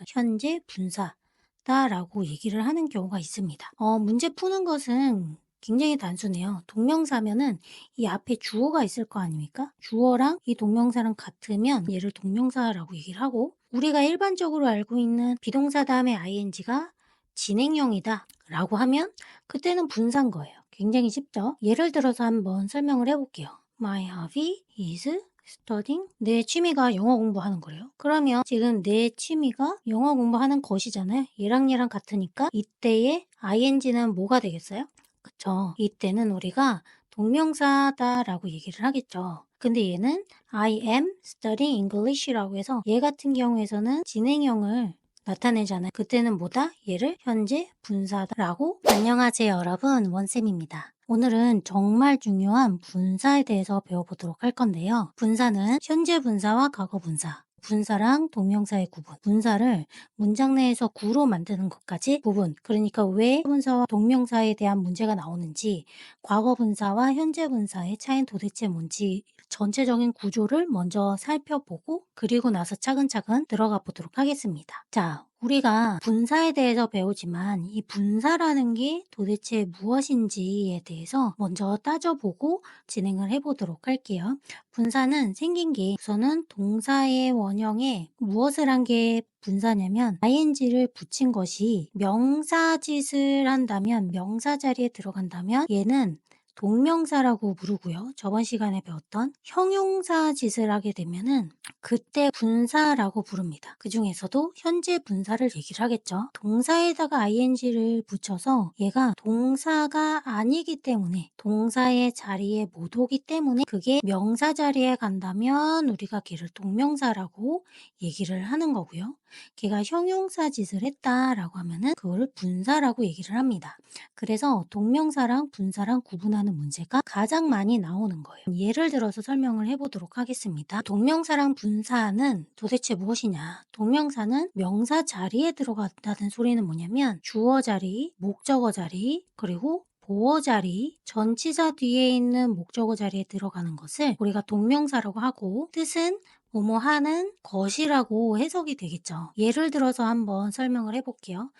현재 분사다라고 얘기를 하는 경우가 있습니다. 문제 푸는 것은 굉장히 단순해요. 동명사면은 이 앞에 주어가 있을 거 아닙니까? 주어랑 이 동명사랑 같으면 얘를 동명사라고 얘기를 하고, 우리가 일반적으로 알고 있는 비동사 다음에 ing가 진행형이다 라고 하면 그때는 분사인 거예요. 굉장히 쉽죠? 예를 들어서 한번 설명을 해볼게요. My hobby is studying. 내 취미가 영어 공부하는 거래요. 그러면 지금 내 취미가 영어 공부하는 것이잖아요. 얘랑 같으니까 이때의 ing는 뭐가 되겠어요? 그쵸. 이때는 우리가 동명사다라고 얘기를 하겠죠. 근데 얘는 I am studying English라고 해서 얘 같은 경우에서는 진행형을 나타내잖아요. 그때는 뭐다? 얘를 현재 분사다라고. 안녕하세요 여러분, 원쌤입니다. 오늘은 정말 중요한 분사에 대해서 배워보도록 할 건데요. 분사는 현재 분사와 과거 분사, 분사랑 동명사의 구분, 분사를 문장 내에서 구로 만드는 것까지 부분, 그러니까 왜 분사와 동명사에 대한 문제가 나오는지, 과거 분사와 현재 분사의 차이는 도대체 뭔지 전체적인 구조를 먼저 살펴보고 그리고 나서 차근차근 들어가 보도록 하겠습니다. 자, 우리가 분사에 대해서 배우지만 이 분사라는 게 도대체 무엇인지에 대해서 먼저 따져보고 진행을 해보도록 할게요. 분사는 생긴 게 우선은 동사의 원형에 무엇을 한 게 분사냐면 ing를 붙인 것이 명사짓을 한다면, 명사 자리에 들어간다면 얘는 동명사라고 부르고요. 저번 시간에 배웠던 형용사 짓을 하게 되면은 그때 분사라고 부릅니다. 그 중에서도 현재 분사를 얘기를 하겠죠. 동사에다가 ing를 붙여서 얘가 동사가 아니기 때문에, 동사의 자리에 못 오기 때문에 그게 명사 자리에 간다면 우리가 걔를 동명사라고 얘기를 하는 거고요. 걔가 형용사 짓을 했다라고 하면은 그거를 분사라고 얘기를 합니다. 그래서 동명사랑 분사랑 구분하는 문제가 가장 많이 나오는 거예요. 예를 들어서 설명을 해보도록 하겠습니다. 동명사랑 분사는 도대체 무엇이냐? 동명사는 명사 자리에 들어간다는 소리는 뭐냐면 주어 자리, 목적어 자리, 그리고 보어 자리, 전치사 뒤에 있는 목적어 자리에 들어가는 것을 우리가 동명사라고 하고, 뜻은 뭐뭐 하는 것이라고 해석이 되겠죠. 예를 들어서 한번 설명을 해볼게요.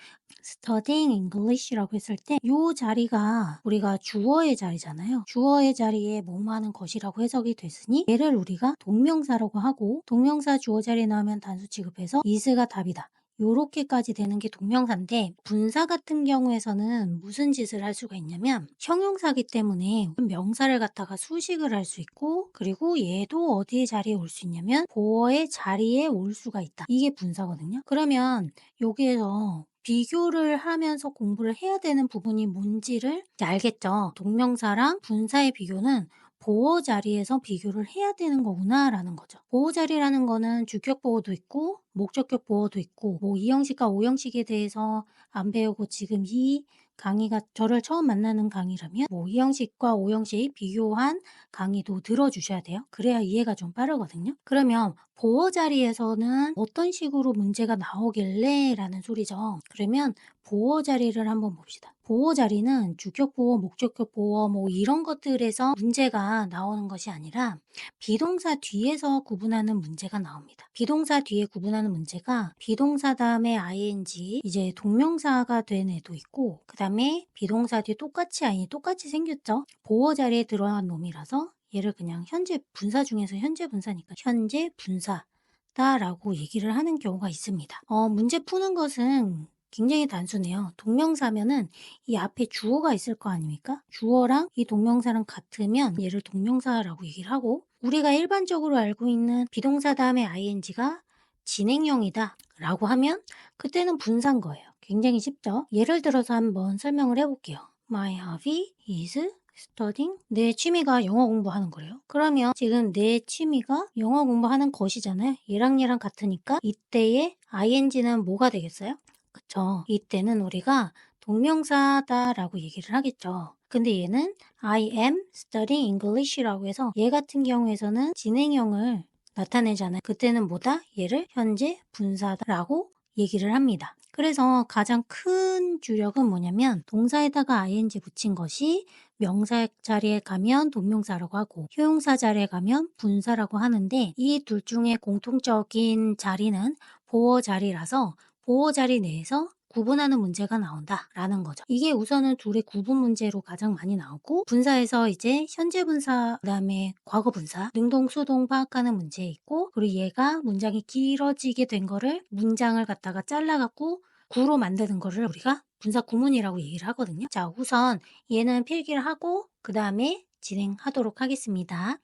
studying English라고 했을 때 이 자리가 우리가 주어의 자리잖아요. 주어의 자리에 뭐뭐 하는 것이라고 해석이 됐으니 얘를 우리가 동명사라고 하고, 동명사 주어 자리에 나오면 단수 취급해서 is가 답이다. 요렇게까지 되는 게 동명사인데, 분사 같은 경우에서는 무슨 짓을 할 수가 있냐면 형용사기 때문에 명사를 갖다가 수식을 할 수 있고, 그리고 얘도 어디에 자리에 올 수 있냐면 보어의 자리에 올 수가 있다. 이게 분사거든요. 그러면 여기에서 비교를 하면서 공부를 해야 되는 부분이 뭔지를 이제 알겠죠. 동명사랑 분사의 비교는 보어 자리에서 비교를 해야 되는 거구나라는 거죠. 보어 자리라는 거는 주격 보어도 있고 목적격 보어도 있고, 뭐 이형식과 오형식에 대해서 안 배우고 지금 이 강의가 저를 처음 만나는 강의라면 뭐 이형식과 오형식 비교한 강의도 들어주셔야 돼요. 그래야 이해가 좀 빠르거든요. 그러면 보어 자리에서는 어떤 식으로 문제가 나오길래 라는 소리죠. 그러면 보어 자리를 한번 봅시다. 보어 자리는 주격 보어, 목적격 보어 뭐 이런 것들에서 문제가 나오는 것이 아니라 비동사 뒤에서 구분하는 문제가 나옵니다. 비동사 뒤에 구분하는 문제가 비동사 다음에 ing, 이제 동명사가 된 애도 있고, 그 다음에 비동사 뒤에 똑같이 생겼죠. 보어 자리에 들어간 놈이라서 얘를 그냥 현재 분사 중에서 현재 분사니까 현재 분사다라고 얘기를 하는 경우가 있습니다. 문제 푸는 것은 굉장히 단순해요. 동명사면은 이 앞에 주어가 있을 거 아닙니까? 주어랑 이 동명사랑 같으면 얘를 동명사라고 얘기를 하고, 우리가 일반적으로 알고 있는 비동사 다음에 ing가 진행형이다 라고 하면 그때는 분사인 거예요. 굉장히 쉽죠? 예를 들어서 한번 설명을 해볼게요. My hobby is studying. 내 취미가 영어 공부하는 거래요. 그러면 지금 내 취미가 영어 공부하는 것이잖아요. 얘랑 같으니까 이때의 ing는 뭐가 되겠어요? 그쵸. 이때는 우리가 동명사다라고 얘기를 하겠죠. 근데 얘는 I am studying English라고 해서 얘 같은 경우에서는 진행형을 나타내잖아요. 그때는 뭐다? 얘를 현재 분사다라고 얘기를 합니다. 그래서 가장 큰 주력은 뭐냐면 동사에다가 ing 붙인 것이 명사 자리에 가면 동명사라고 하고 형용사 자리에 가면 분사라고 하는데, 이 둘 중에 공통적인 자리는 보어 자리라서 보호 자리 내에서 구분하는 문제가 나온다라는 거죠. 이게 우선은 둘의 구분 문제로 가장 많이 나오고 분사에서 이제 현재 분사 그다음에 과거 분사 능동 수동 파악하는 문제 있고 그리고 얘가 문장이 길어지게 된 거를 문장을 갖다가 잘라 갖고 구로 만드는 거를 우리가 분사 구문이라고 얘기를 하거든요. 자, 우선 얘는 필기를 하고 그다음에 진행하도록 하겠습니다.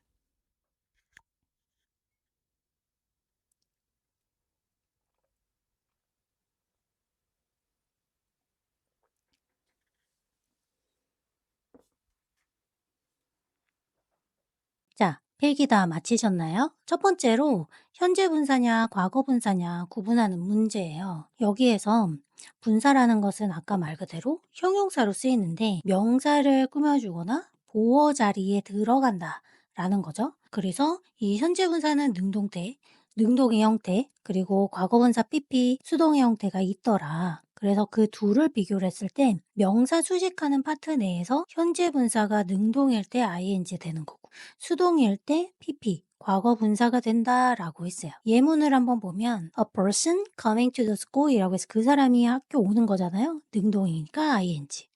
자, 필기 다 마치셨나요? 첫 번째로 현재 분사냐 과거 분사냐 구분하는 문제예요. 여기에서 분사라는 것은 아까 말 그대로 형용사로 쓰이는데 명사를 꾸며주거나 보어 자리에 들어간다 라는 거죠. 그래서 이 현재 분사는 능동태, 능동의 형태, 그리고 과거 분사 PP, 수동의 형태가 있더라. 그래서 그 둘을 비교를 했을 때 명사 수식하는 파트 내에서 현재 분사가 능동일 때 ing 되는 거고 수동일 때 PP, 과거 분사가 된다라고 했어요. 예문을 한번 보면 a person coming to the school이라고 해서 그 사람이 학교 오는 거잖아요. 능동이니까 ing.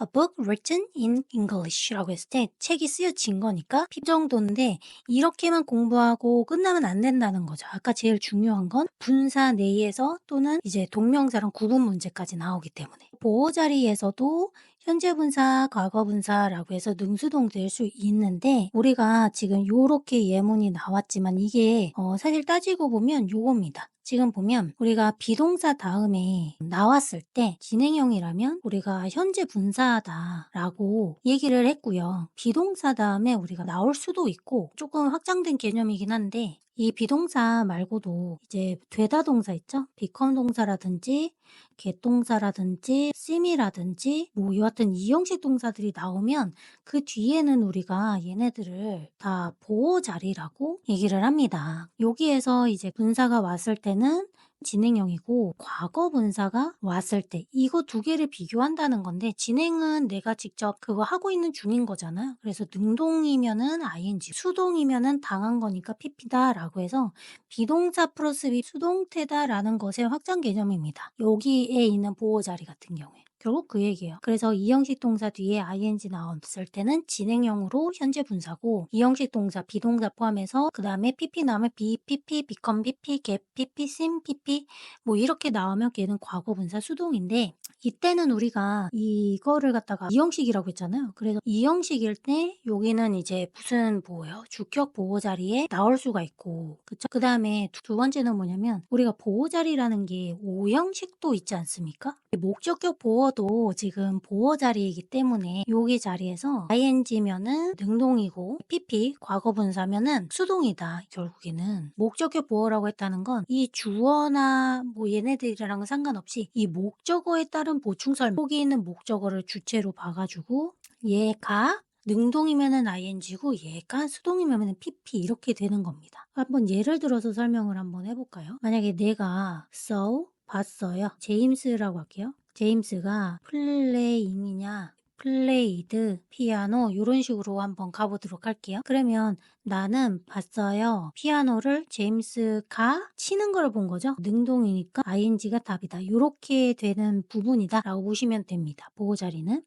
A book written in English라고 했을 때 책이 쓰여진 거니까 P 정도인데 이렇게만 공부하고 끝나면 안 된다는 거죠. 아까 제일 중요한 건 분사 내에서 또는 이제 동명사랑 구분 문제까지 나오기 때문에 보호 자리에서도 현재 분사, 과거 분사라고 해서 능수동 될 수 있는데 우리가 지금 요렇게 예문이 나왔지만 이게 사실 따지고 보면 요겁니다. 지금 보면 우리가 비동사 다음에 나왔을 때 진행형이라면 우리가 현재 분사다라고 얘기를 했고요. 비동사 다음에 우리가 나올 수도 있고 조금 확장된 개념이긴 한데 이 비동사 말고도 이제 되다 동사 있죠? become 동사라든지 get 동사라든지 seem이라든지 뭐 여하튼 이형식 동사들이 나오면 그 뒤에는 우리가 얘네들을 다 보호 자리라고 얘기를 합니다. 여기에서 이제 분사가 왔을 때는 진행형이고 과거 분사가 왔을 때 이거 두 개를 비교한다는 건데 진행은 내가 직접 그거 하고 있는 중인 거잖아요. 그래서 능동이면은 ing, 수동이면은 당한 거니까 pp다라고 해서 비동사 플러스 수동태다라는 것의 확장 개념입니다. 여기에 있는 보호 자리 같은 경우에. 결국 그 얘기예요. 그래서 이형식 동사 뒤에 ing 나왔을 때는 진행형으로 현재 분사고 이형식 동사, 비동사 포함해서 그 다음에 pp 나오면 be, pp, become pp, get pp, seem pp 뭐 이렇게 나오면 걔는 과거 분사 수동인데 이때는 우리가 이거를 갖다가 이형식이라고 했잖아요. 그래서 이형식일 때 여기는 이제 무슨 보호요? 주격 보호 자리에 나올 수가 있고 그쵸? 그 다음에 두 번째는 뭐냐면 우리가 보호 자리라는 게 오형식도 있지 않습니까? 목적격 보어도 지금 보호 자리이기 때문에 여기 자리에서 ing면은 능동이고 pp 과거 분사면은 수동이다. 결국에는 목적격 보어라고 했다는 건 이 주어나 뭐 얘네들이랑 상관없이 이 목적어에 따른 보충설 여기 있는 목적어를 주체로 봐가지고 얘가 능동이면은 ing고 얘가 수동이면은 pp 이렇게 되는 겁니다. 한번 예를 들어서 설명을 한번 해볼까요? 만약에 내가 saw 봤어요. 제임스라고 할게요. 제임스가 플레잉이냐 플레이드 피아노 이런 식으로 한번 가보도록 할게요. 그러면 나는 봤어요. 피아노를 제임스가 치는 걸 본 거죠. 능동이니까 ing가 답이다. 이렇게 되는 부분이다 라고 보시면 됩니다. 보호 자리는.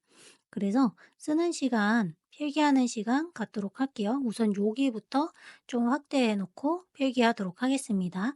그래서 쓰는 시간 필기하는 시간 갖도록 할게요. 우선 여기부터 좀 확대해 놓고 필기하도록 하겠습니다.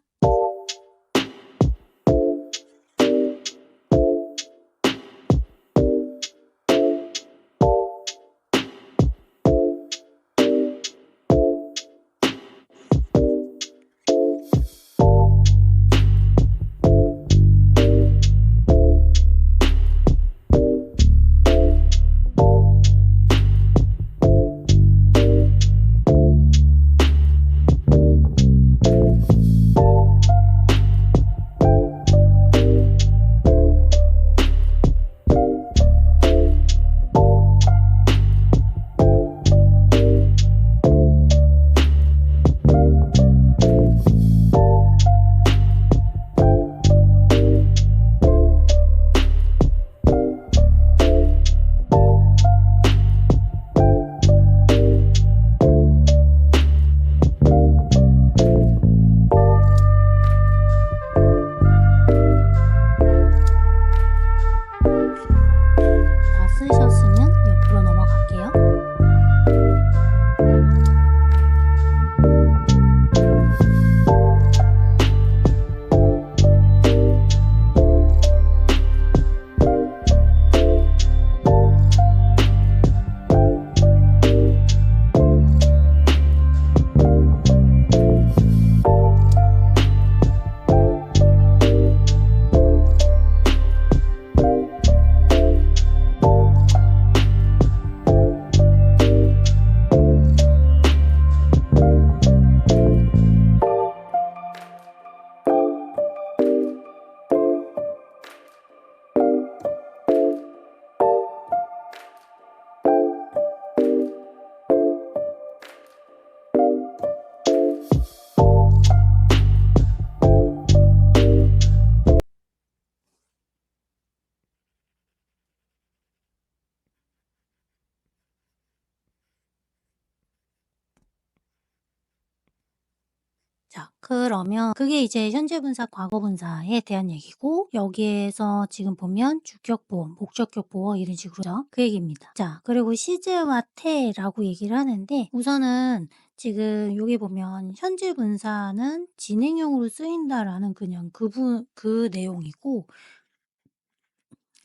자, 그러면 그게 이제 현재 분사, 과거 분사에 대한 얘기고, 여기에서 지금 보면 주격 보어, 목적격 보어 이런 식으로죠. 그 얘기입니다. 자, 그리고 시제와 태라고 얘기를 하는데, 우선은 지금 여기 보면 현재 분사는 진행형으로 쓰인다라는 그냥 그 내용이고,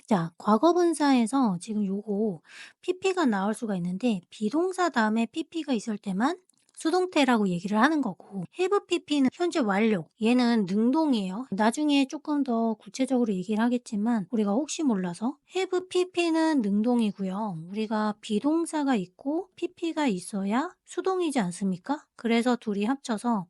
자, 과거 분사에서 지금 요거 PP가 나올 수가 있는데, 비동사 다음에 PP가 있을 때만 수동태라고 얘기를 하는 거고, have PP는 현재 완료. 얘는 능동이에요. 나중에 조금 더 구체적으로 얘기를 하겠지만, 우리가 혹시 몰라서 have PP는 능동이고요. 우리가 비동사가 있고 PP가 있어야 수동이지 않습니까? 그래서 둘이 합쳐서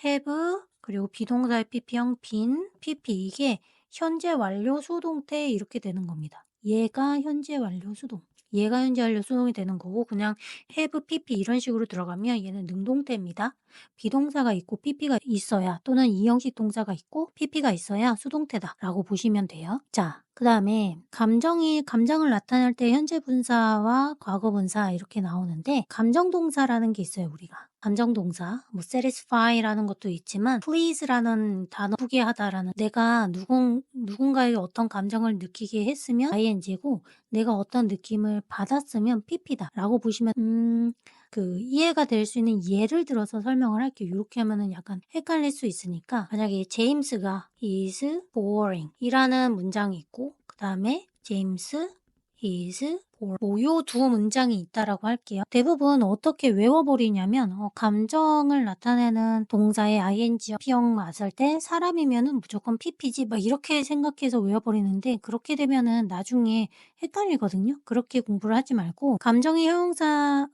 have 그리고 비동사의 PP형 빈 PP, 이게 현재 완료 수동태 이렇게 되는 겁니다. 얘가 현재 완료 수동. 얘가 현재 완료 수동이 되는 거고, 그냥 have pp 이런 식으로 들어가면 얘는 능동태입니다. 비동사가 있고 pp가 있어야, 또는 이형식 동사가 있고 pp가 있어야 수동태다라고 보시면 돼요. 자, 그다음에 감정을 나타낼 때 현재 분사와 과거 분사 이렇게 나오는데, 감정 동사라는 게 있어요, 우리가. 감정 동사, 뭐 satisfy라는 것도 있지만 please라는 단어, 기쁘게 하다라는, 내가 누군가에게 어떤 감정을 느끼게 했으면 ing고, 내가 어떤 느낌을 받았으면 pp다라고 보시면 그 이해가 될 수 있는 예를 들어서 설명을 할게요. 요렇게 하면은 약간 헷갈릴 수 있으니까, 만약에 제임스가 is boring 이라는 문장이 있고, 그다음에 제임스 is bored, 요 두 문장이 있다라고 할게요. 대부분 어떻게 외워버리냐면, 감정을 나타내는 동사에 ing, 형 맞을 때 사람이면은 무조건 pp지 막 이렇게 생각해서 외워버리는데, 그렇게 되면은 나중에 헷갈리거든요. 그렇게 공부를 하지 말고, 감정의 형용사로서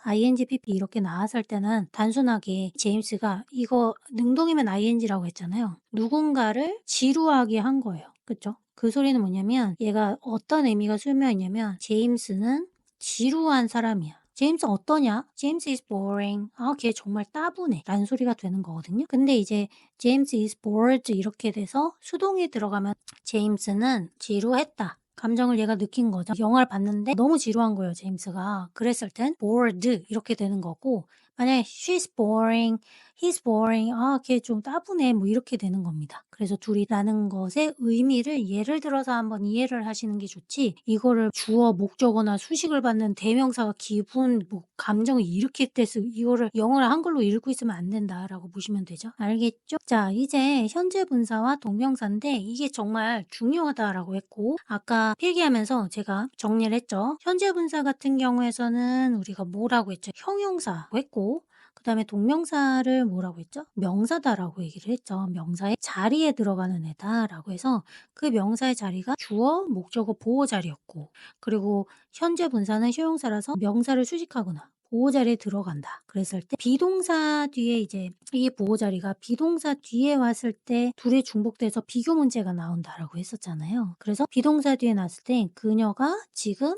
ing, pp 이렇게 나왔을 때는 단순하게 제임스가, 이거 능동이면 ing라고 했잖아요. 누군가를 지루하게 한 거예요. 그쵸? 그 소리는 뭐냐면, 얘가 어떤 의미가 술묘했냐면, 제임스는 지루한 사람이야. 제임스 어떠냐? 제임스 is boring. 아, 걔 정말 따분해. 라는 소리가 되는 거거든요. 근데 이제 제임스 is bored 이렇게 돼서 수동이 들어가면, 제임스는 지루했다. 감정을 얘가 느낀 거죠. 영화를 봤는데 너무 지루한 거예요, 제임스가. 그랬을 땐 bored 이렇게 되는 거고, 만약에 she's boring, he's boring, 아, 걔 좀 따분해, 뭐 이렇게 되는 겁니다. 그래서 둘이라는 것의 의미를 예를 들어서 한번 이해를 하시는 게 좋지, 이거를 주어, 목적어나 수식을 받는 대명사가 기분, 뭐 감정이 이렇게 돼서 이거를 영어를 한글로 읽고 있으면 안 된다라고 보시면 되죠. 알겠죠? 자, 이제 현재 분사와 동명사인데, 이게 정말 중요하다라고 했고, 아까 필기하면서 제가 정리를 했죠. 현재 분사 같은 경우에서는 우리가 뭐라고 했죠? 형용사라고 했고, 그 다음에 동명사를 뭐라고 했죠? 명사다라고 얘기를 했죠. 명사의 자리에 들어가는 애다라고 해서, 그 명사의 자리가 주어, 목적어, 보호 자리였고, 그리고 현재 분사는 형용사라서 명사를 수식하거나 보호 자리에 들어간다. 그랬을 때 비동사 뒤에, 이제 이 보호 자리가 비동사 뒤에 왔을 때 둘이 중복돼서 비교 문제가 나온다라고 했었잖아요. 그래서 비동사 뒤에 났을 때 그녀가 지금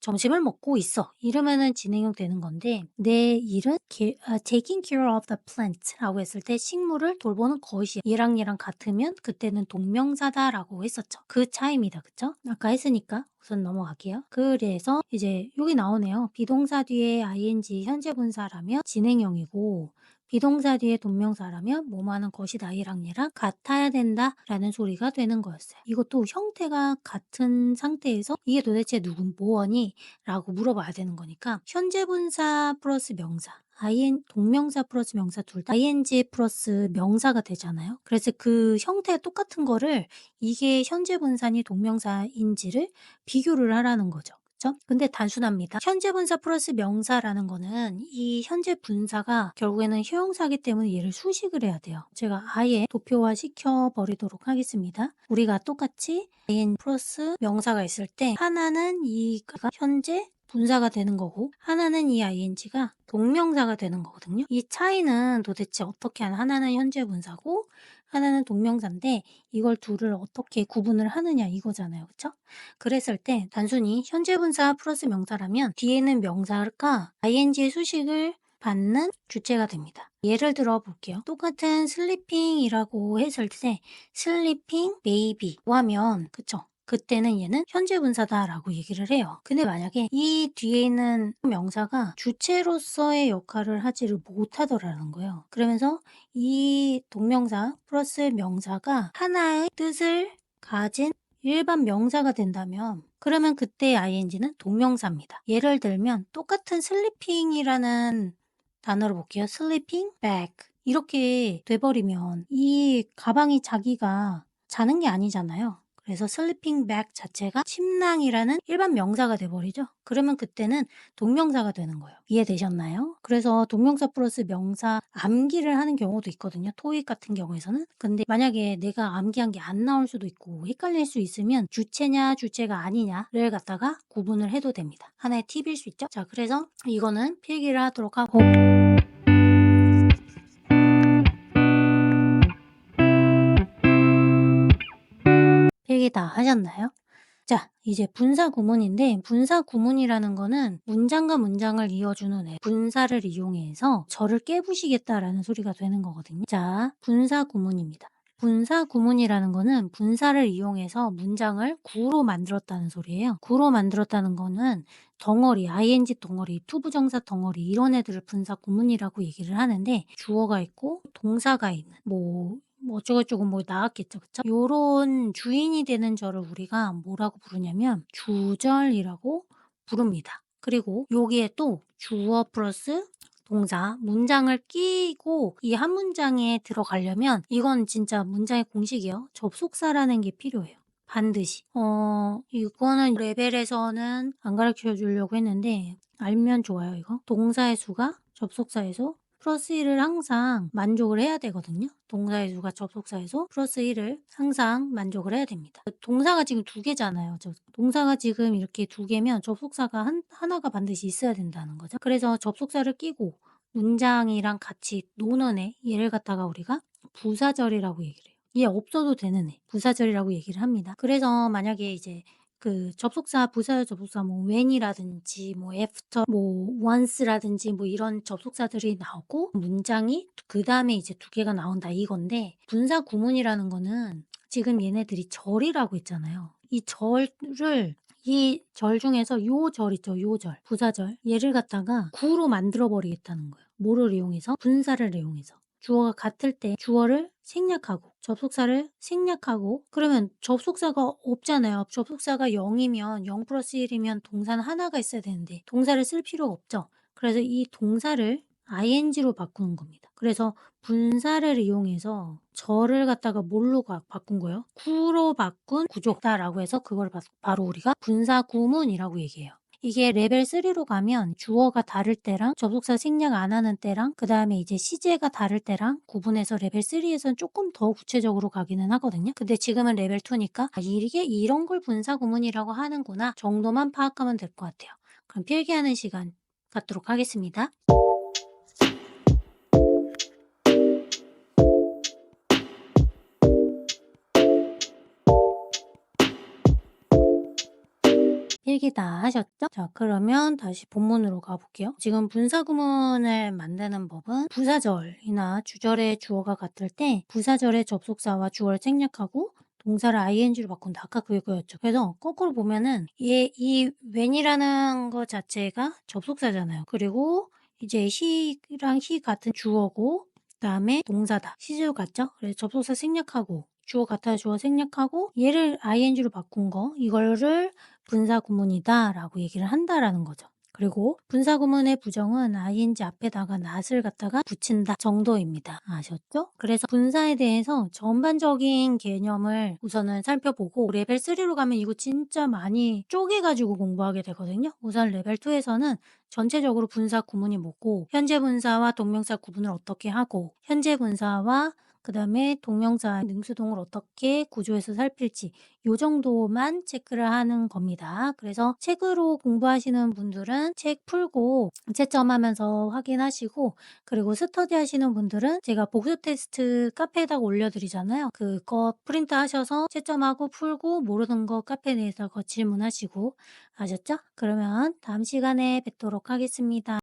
점심을 먹고 있어 이러면은 진행형 되는 건데, 내 일은 taking care of the plant라고 했을 때 식물을 돌보는 것이야. 얘랑 같으면 그때는 동명사다라고 했었죠. 그 차이입니다. 그쵸? 아까 했으니까 우선 넘어갈게요. 그래서 이제 여기 나오네요. 비동사 뒤에 ing 현재 분사라면 진행형이고, 비동사 뒤에 동명사라면 뭐뭐하는 것이다, 얘랑 같아야 된다라는 소리가 되는 거였어요. 이것도 형태가 같은 상태에서 이게 도대체 뭐니? 라고 물어봐야 되는 거니까, 현재 분사 플러스 명사, 동명사 플러스 명사 둘 다 ing 플러스 명사가 되잖아요. 그래서 그 형태 똑같은 거를, 이게 현재 분사니 동명사인지를 비교를 하라는 거죠. 그쵸? 근데 단순합니다. 현재 분사 플러스 명사라는 거는, 이 현재 분사가 결국에는 형용사기 때문에 얘를 수식을 해야 돼요. 제가 아예 도표화 시켜버리도록 하겠습니다. 우리가 똑같이 ing 플러스 명사가 있을 때, 하나는 이가 현재 분사가 되는 거고, 하나는 이 ing가 동명사가 되는 거거든요. 이 차이는 도대체 어떻게 하나는 현재 분사고 하나는 동명사인데, 이걸 둘을 어떻게 구분을 하느냐 이거잖아요. 그쵸? 그랬을 때 단순히 현재 분사 플러스 명사라면 뒤에는 명사가 ing의 수식을 받는 주체가 됩니다. 예를 들어 볼게요. 똑같은 sleeping이라고 했을 때 sleeping baby 하면, 그쵸? 그때는 얘는 현재 분사다라고 얘기를 해요. 근데 만약에 이 뒤에 있는 명사가 주체로서의 역할을 하지를 못하더라는 거예요. 그러면서 이 동명사 플러스 명사가 하나의 뜻을 가진 일반 명사가 된다면 그러면 그때 ing는 동명사입니다. 예를 들면 똑같은 sleeping이라는 단어를 볼게요. sleeping bag 이렇게 돼 버리면 이 가방이 자기가 자는 게 아니잖아요. 그래서 sleeping bag 자체가 침낭이라는 일반 명사가 돼 버리죠. 그러면 그때는 동명사가 되는 거예요. 이해되셨나요? 그래서 동명사 플러스 명사 암기를 하는 경우도 있거든요. 토익 같은 경우에서는. 근데 만약에 내가 암기한 게 안 나올 수도 있고 헷갈릴 수 있으면 주체냐 주체가 아니냐를 갖다가 구분을 해도 됩니다. 하나의 팁일 수 있죠. 자, 그래서 이거는 필기를 하도록 하고 필기 다 하셨나요? 자, 이제 분사 구문인데 분사 구문이라는 거는 문장과 문장을 이어주는 분사를 이용해서 저를 깨부시겠다라는 소리가 되는 거거든요. 자, 분사 구문입니다. 분사 구문이라는 거는 분사를 이용해서 문장을 구로 만들었다는 소리예요. 구로 만들었다는 거는 덩어리, ing 덩어리, 투부정사 덩어리 이런 애들을 분사 구문이라고 얘기를 하는데 주어가 있고 동사가 있는 뭐 어쩌고저쩌고 뭐 나왔겠죠. 그쵸? 요런 주인이 되는 저를 우리가 뭐라고 부르냐면 주절이라고 부릅니다. 그리고 여기에 또 주어 플러스 동사, 문장을 끼고 이 한 문장에 들어가려면 이건 진짜 문장의 공식이요. 접속사라는 게 필요해요. 반드시. 이거는 레벨에서는 안 가르쳐 주려고 했는데 알면 좋아요, 이거. 동사의 수가 접속사의 수 플러스 1을 항상 만족을 해야 되거든요. 동사의 수가 접속사의 수 플러스 1을 항상 만족을 해야 됩니다. 동사가 지금 2개잖아요. 동사가 지금 이렇게 2개면 접속사가 하나가 반드시 있어야 된다는 거죠. 그래서 접속사를 끼고 문장이랑 같이 노는 애, 얘를 갖다가 우리가 부사절이라고 얘기를 해요. 얘 없어도 되는 애, 부사절이라고 얘기를 합니다. 그래서 만약에 이제 그 접속사, 부사절 접속사 뭐 when이라든지 뭐 after, 뭐 once라든지 뭐 이런 접속사들이 나오고 문장이 그다음에 이제 2개가 나온다 이건데 분사 구문이라는 거는 지금 얘네들이 절이라고 했잖아요. 이 절 중에서 요 절 있죠. 요 절, 부사절. 얘를 갖다가 구로 만들어 버리겠다는 거예요. 뭐를 이용해서? 분사를 이용해서. 주어가 같을 때 주어를 생략하고 접속사를 생략하고 그러면 접속사가 없잖아요. 접속사가 0이면 0 플러스 1이면 동사는 하나가 있어야 되는데 동사를 쓸 필요가 없죠. 그래서 이 동사를 ing로 바꾸는 겁니다. 그래서 분사를 이용해서 절을 갖다가 뭘로 바꾼 거예요? 구로 바꾼 구조다라고 해서 그걸 바로 우리가 분사 구문이라고 얘기해요. 이게 레벨 3로 가면 주어가 다를 때랑 접속사 생략 안 하는 때랑 그 다음에 이제 시제가 다를 때랑 구분해서 레벨 3에서는 조금 더 구체적으로 가기는 하거든요. 근데 지금은 레벨 2니까 이게 이런 걸 분사 구문이라고 하는구나 정도만 파악하면 될 것 같아요. 그럼 필기하는 시간 갖도록 하겠습니다. 필기 다 하셨죠? 자, 그러면 다시 본문으로 가볼게요. 지금 분사구문을 만드는 법은 부사절이나 주절의 주어가 같을 때 부사절의 접속사와 주어를 생략하고 동사를 ing로 바꾼다. 아까 그거였죠. 그래서 거꾸로 보면은 이 when이라는 것 자체가 접속사잖아요. 그리고 이제 he랑 he 같은 주어고 그다음에 동사다. 시제도 같죠? 그래서 접속사 생략하고 주어 같아요. 주어 생략하고 얘를 ing로 바꾼 거 이거를 분사 구문이다라고 얘기를 한다라는 거죠. 그리고 분사 구문의 부정은 ing 앞에다가 not을 갖다가 붙인다 정도입니다. 아셨죠? 그래서 분사에 대해서 전반적인 개념을 우선은 살펴보고 레벨 3로 가면 이거 진짜 많이 쪼개가지고 공부하게 되거든요. 우선 레벨 2에서는 전체적으로 분사 구문이 뭐고 현재 분사와 동명사 구분을 어떻게 하고 현재 분사와 그 다음에 동명사 능수동을 어떻게 구조해서 살필지 요 정도만 체크를 하는 겁니다. 그래서 책으로 공부하시는 분들은 책 풀고 채점하면서 확인하시고 그리고 스터디 하시는 분들은 제가 복수 테스트 카페에다가 올려드리잖아요. 그거 프린트 하셔서 채점하고 풀고 모르는 거 카페 내에서 질문하시고 아셨죠? 그러면 다음 시간에 뵙도록 하겠습니다.